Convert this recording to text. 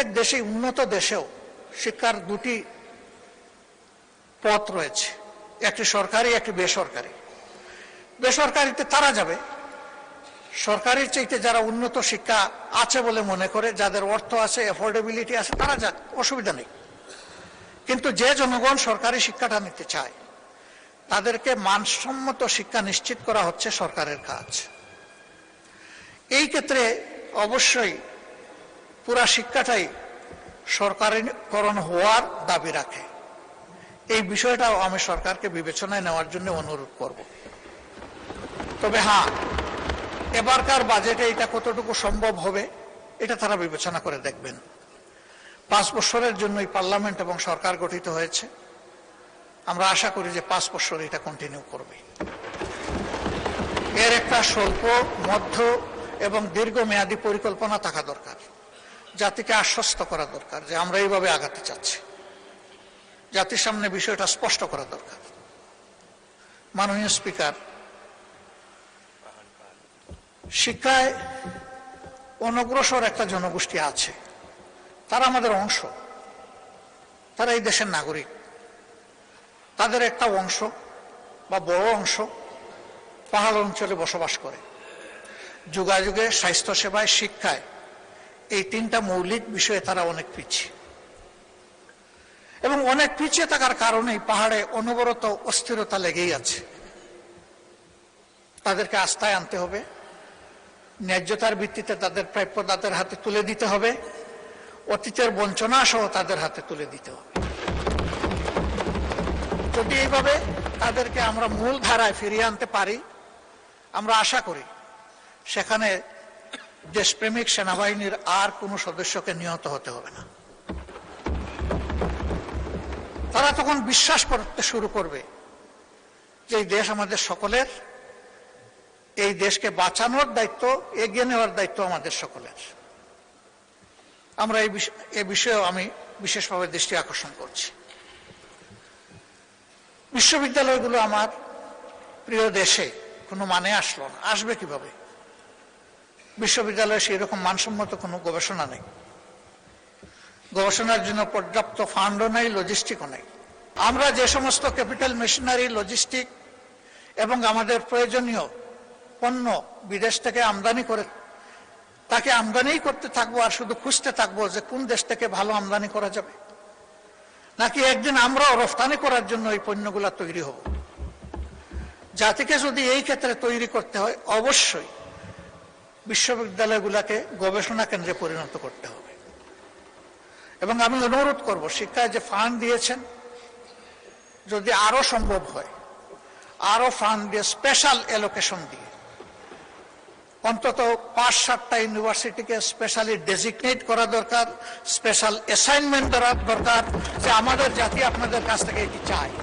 প্রত্যেক দেশে, উন্নত দেশেও শিক্ষার দুটি পথ রয়েছে, একটি সরকারি, একটি বেসরকারি। বেসরকারিতে তারা যাবে, সরকারির চাইতে যারা উন্নত শিক্ষা আছে বলে মনে করে, যাদের অর্থ আছে, অ্যাফোর্ডেবিলিটি আছে, তারা যাক, অসুবিধা নেই। কিন্তু যে জনগণ সরকারি শিক্ষাটা নিতে চায় তাদেরকে মানসম্মত শিক্ষা নিশ্চিত করা হচ্ছে সরকারের কাজ। এই ক্ষেত্রে অবশ্যই পুরা শিক্ষাটাই সরকারিকরণ হওয়ার দাবি রাখে। এই বিষয়টাও আমি সরকারকে বিবেচনায় নেওয়ার জন্য অনুরোধ করব। তবে হ্যাঁ, এবারকার বাজেটে এটা কতটুকু সম্ভব হবে এটা তারা বিবেচনা করে দেখবেন। 5 বছরের জন্য এই পার্লামেন্ট এবং সরকার গঠিত হয়েছে। আমরা আশা করি যে 5 বছর এটা কন্টিনিউ করবে। এর একটা স্বল্প, মধ্য এবং দীর্ঘমেয়াদী পরিকল্পনা থাকা দরকার। জাতিকে আশ্বস্ত করা দরকার যে আমরা এইভাবে আগাতে চাচ্ছি। জাতির সামনে বিষয়টা স্পষ্ট করা দরকার। মাননীয় স্পিকার, শিক্ষায় অনগ্রসর একটা জনগোষ্ঠী আছে, তারা আমাদের অংশ, তারা এই দেশের নাগরিক। তাদের একটা অংশ বা বড় অংশ পাহাড় অঞ্চলে বসবাস করে। যোগাযোগে, স্বাস্থ্যসেবায়, শিক্ষায়, এই 3টা মৌলিক বিষয়ে তারা অনেক পিছিয়ে। এবং অনেক পিছিয়ে থাকার কারণেই পাহাড়ে অনবরত অস্থিরতা লেগেই আছে। তাদেরকে আস্থায় আনতে হবে, ন্যায্যতার ভিত্তিতে তাদের প্রাপ্য তাদের হাতে তুলে দিতে হবে, অতীতের বঞ্চনা সহ তাদের হাতে তুলে দিতে হবে। যদি এইভাবে তাদেরকে আমরা মূল ধারায় ফিরিয়ে আনতে পারি, আমরা আশা করি সেখানে দেশপ্রেমিক সেনাবাহিনীর আর কোনো সদস্যকে নিহত হতে হবে না। তারা তখন বিশ্বাস করতে শুরু করবে যে এই দেশ আমাদের সকলের, এই দেশকে বাঁচানোর দায়িত্ব, এগিয়ে নেওয়ার দায়িত্ব আমাদের সকলের। আমরা এই বিষয়েও আমি বিশেষভাবে দৃষ্টি আকর্ষণ করছি। বিশ্ববিদ্যালয়গুলো আমার প্রিয় দেশে কোনো মানে আসলো না, আসবে কিভাবে? বিশ্ববিদ্যালয়ে সেই রকম মানসম্মত কোনো গবেষণা নেই, গবেষণার জন্য পর্যাপ্ত ফান্ডও নেই, লজিস্টিকও নেই। আমরা যে সমস্ত ক্যাপিটাল মেশিনারি, লজিস্টিক এবং আমাদের প্রয়োজনীয় পণ্য বিদেশ থেকে আমদানি করে, তাকে আমদানিই করতে থাকবো আর শুধু খুঁজতে থাকবো যে কোন দেশ থেকে ভালো আমদানি করা যাবে, নাকি একদিন আমরাও রফতানি করার জন্য এই পণ্যগুলো তৈরি হব? জাতিকে যদি এই ক্ষেত্রে তৈরি করতে হয়, অবশ্যই বিশ্ববিদ্যালয়গুলোকে গবেষণা কেন্দ্রে পরিণত করতে হবে। এবং আমি অনুরোধ করব, শিক্ষায় যে ফান্ড দিয়েছেন, যদি আরো সম্ভব হয় আরো ফান্ড দিয়ে, স্পেশাল অ্যালোকেশন দিয়ে অন্তত 5-7টা ইউনিভার্সিটিকে স্পেশালি ডেজিগনেট করা দরকার, স্পেশাল অ্যাসাইনমেন্ট দেওয়া দরকার যে আমাদের জাতি আপনাদের কাছ থেকে এটি চায়।